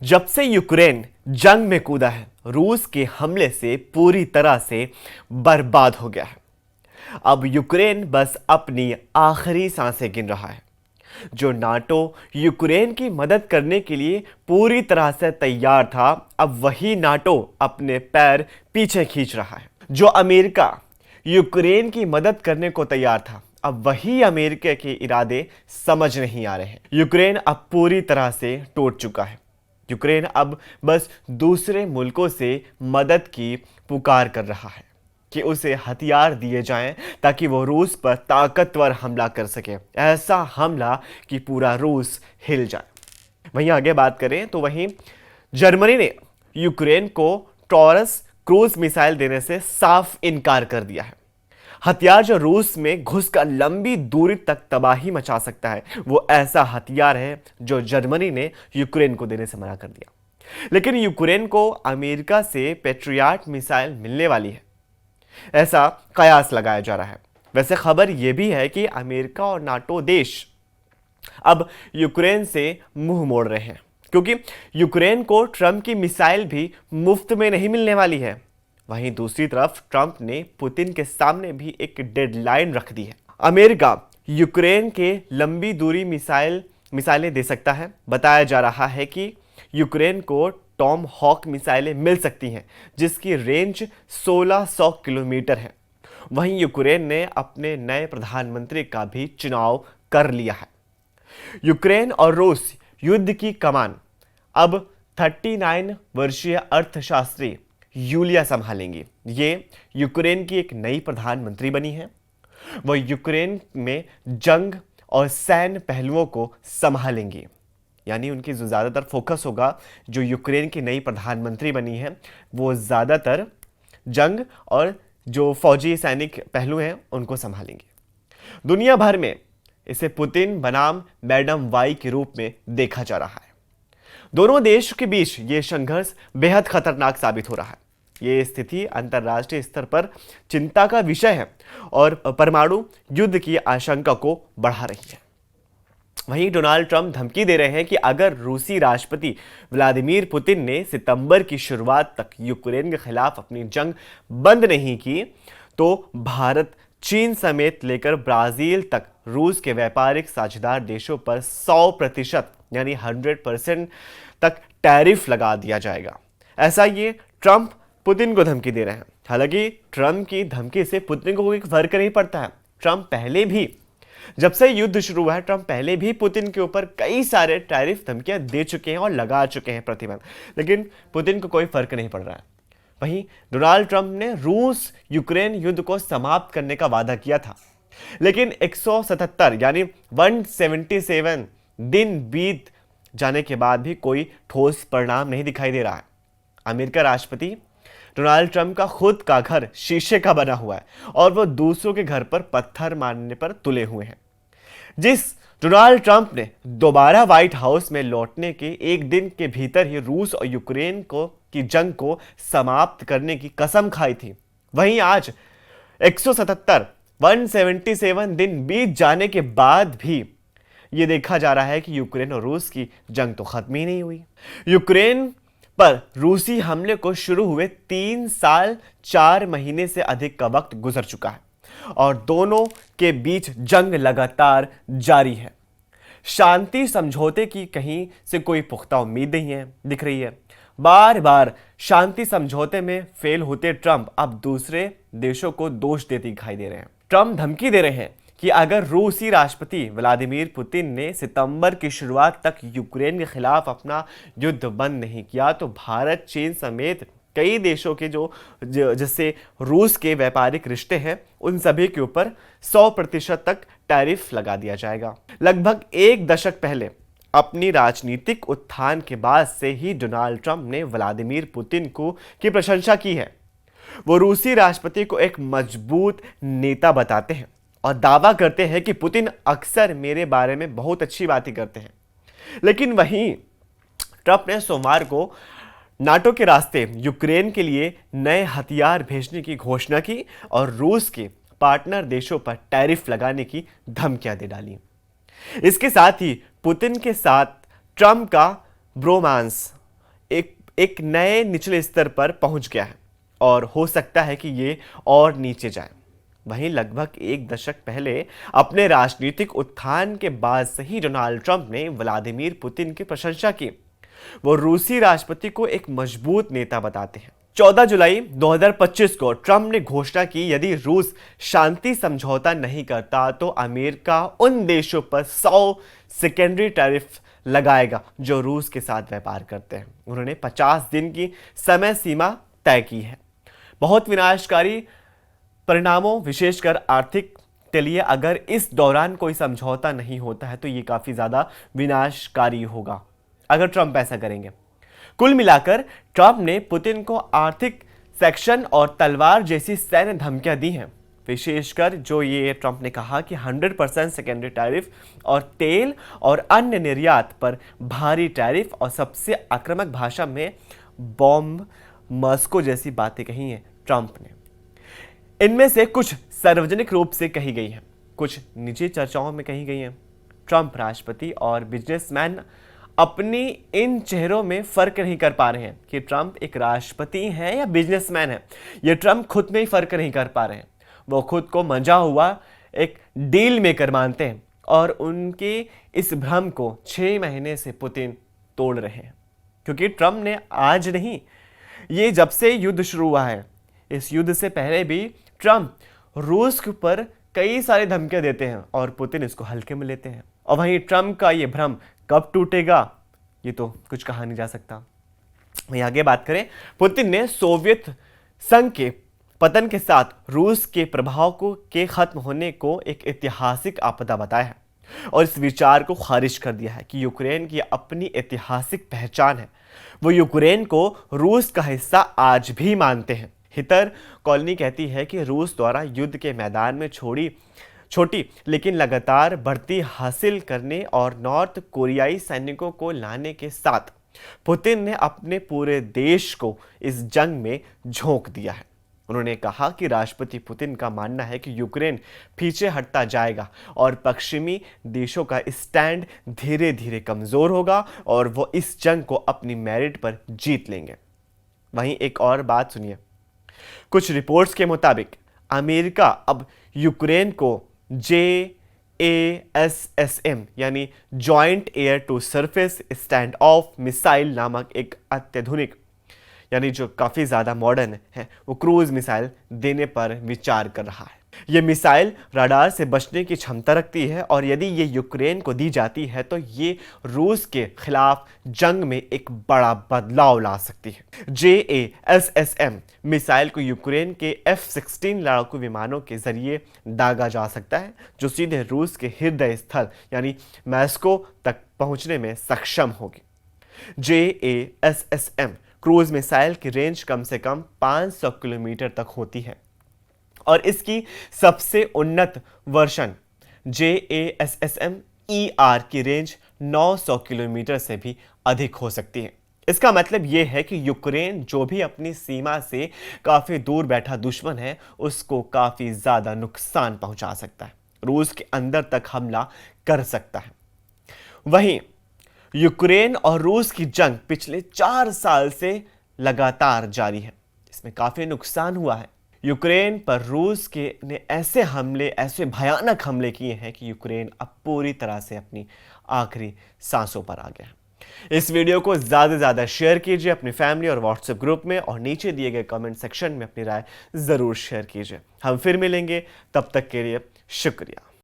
जब से यूक्रेन जंग में कूदा है, रूस के हमले से पूरी तरह से बर्बाद हो गया है। अब यूक्रेन बस अपनी आखिरी सांसें गिन रहा है। जो नाटो यूक्रेन की मदद करने के लिए पूरी तरह से तैयार था, अब वही नाटो अपने पैर पीछे खींच रहा है। जो अमेरिका यूक्रेन की मदद करने को तैयार था, अब वही अमेरिका के इरादे समझ नहीं आ रहे हैं। यूक्रेन अब पूरी तरह से टूट चुका है। यूक्रेन अब बस दूसरे मुल्कों से मदद की पुकार कर रहा है कि उसे हथियार दिए जाएं ताकि वो रूस पर ताकतवर हमला कर सके, ऐसा हमला कि पूरा रूस हिल जाए। वहीं आगे बात करें तो वहीं जर्मनी ने यूक्रेन को टॉरस क्रूज मिसाइल देने से साफ इनकार कर दिया है। हथियार जो रूस में घुसकर लंबी दूरी तक तबाही मचा सकता है, वो ऐसा हथियार है जो जर्मनी ने यूक्रेन को देने से मना कर दिया। लेकिन यूक्रेन को अमेरिका से पेट्रियट मिसाइल मिलने वाली है, ऐसा कयास लगाया जा रहा है। वैसे खबर यह भी है कि अमेरिका और नाटो देश अब यूक्रेन से मुंह मोड़ रहे हैं, क्योंकि यूक्रेन को ट्रंप की मिसाइल भी मुफ्त में नहीं मिलने वाली है। वहीं दूसरी तरफ ट्रंप ने पुतिन के सामने भी एक डेडलाइन रख दी है। अमेरिका यूक्रेन के लंबी दूरी मिसाइलें दे सकता है। बताया जा रहा है कि यूक्रेन को टॉम हॉक मिसाइलें मिल सकती हैं, जिसकी रेंज 1600 किलोमीटर है। वहीं यूक्रेन ने अपने नए प्रधानमंत्री का भी चुनाव कर लिया है। यूक्रेन और रूस युद्ध की कमान अब 39 वर्षीय अर्थशास्त्री यूलिया संभालेंगी। ये यूक्रेन की एक नई प्रधानमंत्री बनी है। वह यूक्रेन में जंग और सैन्य पहलुओं को संभालेंगी, यानी उनकी जो ज़्यादातर फोकस होगा, जो यूक्रेन की नई प्रधानमंत्री बनी है वो ज़्यादातर जंग और जो फौजी सैनिक पहलू हैं उनको संभालेंगे। दुनिया भर में इसे पुतिन बनाम मैडम वाई के रूप में देखा जा रहा है। दोनों देश के बीच ये संघर्ष बेहद खतरनाक साबित हो रहा है। ये स्थिति अंतर्राष्ट्रीय स्तर पर चिंता का विषय है और परमाणु युद्ध की आशंका को बढ़ा रही है। वहीं डोनाल्ड ट्रंप धमकी दे रहे हैं कि अगर रूसी राष्ट्रपति व्लादिमीर पुतिन ने सितंबर की शुरुआत तक यूक्रेन के खिलाफ अपनी जंग बंद नहीं की, तो भारत, चीन समेत लेकर ब्राजील तक रूस के व्यापारिक साझेदार देशों पर 100% यानी 100% तक टैरिफ लगा दिया जाएगा। ऐसा ये ट्रंप पुतिन को धमकी दे रहे हैं। हालांकि ट्रंप की धमकी से पुतिन को कोई फर्क नहीं पड़ता है। ट्रंप पहले भी, जब से युद्ध शुरू हुआ है, ट्रंप पहले भी पुतिन के ऊपर कई सारे टैरिफ धमकियां दे चुके हैं और लगा चुके हैं प्रतिबंध, लेकिन पुतिन को कोई फर्क नहीं पड़ रहा है। वहीं डोनाल्ड ट्रंप ने रूस यूक्रेन युद्ध को समाप्त करने का वादा किया था, लेकिन 177 यानी 177 दिन बीत जाने के बाद भी कोई ठोस परिणाम नहीं दिखाई दे रहा है। अमेरिका राष्ट्रपति डोनाल्ड ट्रंप का खुद का घर शीशे का बना हुआ है और वो दूसरों के घर पर पत्थर मारने पर तुले हुए हैं। जिस डोनाल्ड ट्रंप ने दोबारा व्हाइट हाउस में लौटने के एक दिन के भीतर ही रूस और यूक्रेन की जंग को समाप्त करने की कसम खाई थी, वहीं आज 177 दिन बीत जाने के बाद भी ये देखा जा रहा है कि यूक्रेन और रूस की जंग तो खत्म ही नहीं हुई। यूक्रेन पर रूसी हमले को शुरू हुए 3 साल 4 महीने से अधिक का वक्त गुजर चुका है और दोनों के बीच जंग लगातार जारी है। शांति समझौते की कहीं से कोई पुख्ता उम्मीद नहीं दिख रही है। बार बार शांति समझौते में फेल होते ट्रंप अब दूसरे देशों को दोष देते दिखाई दे रहे हैं। ट्रंप धमकी दे रहे हैं कि अगर रूसी राष्ट्रपति व्लादिमीर पुतिन ने सितंबर की शुरुआत तक यूक्रेन के खिलाफ अपना युद्ध बंद नहीं किया, तो भारत, चीन समेत कई देशों के जिससे रूस के व्यापारिक रिश्ते हैं, उन सभी के ऊपर 100% तक टैरिफ लगा दिया जाएगा। लगभग 1 दशक पहले अपनी राजनीतिक उत्थान के बाद से ही डोनाल्ड ट्रंप ने व्लादिमीर पुतिन की प्रशंसा की है। वो रूसी राष्ट्रपति को एक मजबूत नेता बताते हैं और दावा करते हैं कि पुतिन अक्सर मेरे बारे में बहुत अच्छी बातें करते हैं। लेकिन वहीं ट्रंप ने सोमवार को नाटो के रास्ते यूक्रेन के लिए नए हथियार भेजने की घोषणा की और रूस के पार्टनर देशों पर टैरिफ लगाने की धमकियां दे डाली। इसके साथ ही पुतिन के साथ ट्रंप का ब्रोमांस एक नए निचले स्तर पर पहुंच गया है और हो सकता है कि ये और नीचे जाए। वहीं लगभग एक दशक पहले अपने राजनीतिक उत्थान के बाद से ही डोनाल्ड ट्रंप ने व्लादिमीर पुतिन की प्रशंसा की। वो रूसी राष्ट्रपति को एक मजबूत नेता बताते हैं। 14 जुलाई 2025 को ट्रंप ने घोषणा की यदि रूस शांति समझौता नहीं करता तो अमेरिका उन देशों पर 100 सेकेंडरी टैरिफ लगाएगा जो रूस के साथ व्यापार करते हैं। उन्होंने 50 दिन की समय सीमा तय की है। बहुत विनाशकारी परिणामों, विशेषकर आर्थिक के लिए अगर इस दौरान कोई समझौता नहीं होता है तो ये काफी ज्यादा विनाशकारी होगा अगर ट्रंप ऐसा करेंगे। कुल मिलाकर ट्रंप ने पुतिन को आर्थिक सेक्शन और तलवार जैसी सैन्य धमकियां दी हैं। विशेषकर जो ये ट्रंप ने कहा कि 100% सेकेंडरी टैरिफ और तेल और अन्य निर्यात पर भारी टैरिफ और सबसे आक्रामक भाषा में बॉम्ब मॉस्को जैसी बातें कही हैं ट्रंप ने। इनमें से कुछ सार्वजनिक रूप से कही गई हैं, कुछ निजी चर्चाओं में कही गई हैं। ट्रंप राष्ट्रपति और बिजनेसमैन अपनी इन चेहरों में फर्क नहीं कर पा रहे हैं कि ट्रंप एक राष्ट्रपति हैं या बिजनेसमैन हैं। ये ट्रंप खुद में ही फर्क नहीं कर पा रहे हैं। वो खुद को मंजा हुआ एक डील मेकर मानते हैं और उनके इस भ्रम को 6 महीने से पुतिन तोड़ रहे हैं। क्योंकि ट्रंप ने आज नहीं, ये जब से युद्ध शुरू हुआ है, इस युद्ध से पहले भी ट्रंप रूस के ऊपर कई सारी धमकियां देते हैं और पुतिन इसको हल्के में लेते हैं। और वहीं ट्रंप का ये भ्रम कब टूटेगा ये तो कुछ कहा नहीं जा सकता। वहीं आगे बात करें, पुतिन ने सोवियत संघ के पतन के साथ रूस के प्रभाव के खत्म होने को एक ऐतिहासिक आपदा बताया है और इस विचार को खारिज कर दिया है कि यूक्रेन की अपनी ऐतिहासिक पहचान है। वो यूक्रेन को रूस का हिस्सा आज भी मानते हैं। हितर कॉलोनी कहती है कि रूस द्वारा युद्ध के मैदान में छोटी लेकिन लगातार बढ़ती हासिल करने और नॉर्थ कोरियाई सैनिकों को लाने के साथ पुतिन ने अपने पूरे देश को इस जंग में झोंक दिया है। उन्होंने कहा कि राष्ट्रपति पुतिन का मानना है कि यूक्रेन पीछे हटता जाएगा और पश्चिमी देशों का स्टैंड धीरे धीरे कमजोर होगा और वो इस जंग को अपनी मेरिट पर जीत लेंगे। वहीं एक और बात सुनिए, कुछ रिपोर्ट्स के मुताबिक अमेरिका अब यूक्रेन को JASSM यानी joint air to surface stand off missile नामक एक अत्याधुनिक यानी जो काफ़ी ज़्यादा मॉडर्न है वो क्रूज मिसाइल देने पर विचार कर रहा है। ये मिसाइल रडार से बचने की क्षमता रखती है और यदि ये यूक्रेन को दी जाती है तो ये रूस के खिलाफ जंग में एक बड़ा बदलाव ला सकती है। JASSM मिसाइल को यूक्रेन के F-16 लड़ाकू विमानों के जरिए दागा जा सकता है जो सीधे रूस के हृदय स्थल यानी मॉस्को तक पहुंचने में सक्षम होगी। JASSM क्रूज मिसाइल की रेंज कम से कम 500 किलोमीटर तक होती है और इसकी सबसे उन्नत वर्जन JASSM-ER की रेंज 900 किलोमीटर से भी अधिक हो सकती है। इसका मतलब यह है कि यूक्रेन जो भी अपनी सीमा से काफी दूर बैठा दुश्मन है उसको काफी ज्यादा नुकसान पहुंचा सकता है, रूस के अंदर तक हमला कर सकता है। वहीं यूक्रेन और रूस की जंग पिछले 4 साल से लगातार जारी है। इसमें काफी नुकसान हुआ है। यूक्रेन पर रूस के ने ऐसे भयानक हमले किए हैं कि यूक्रेन अब पूरी तरह से अपनी आखिरी सांसों पर आ गया है। इस वीडियो को ज़्यादा से ज़्यादा शेयर कीजिए अपनी फैमिली और व्हाट्सएप ग्रुप में और नीचे दिए गए कमेंट सेक्शन में अपनी राय ज़रूर शेयर कीजिए। हम फिर मिलेंगे, तब तक के लिए शुक्रिया।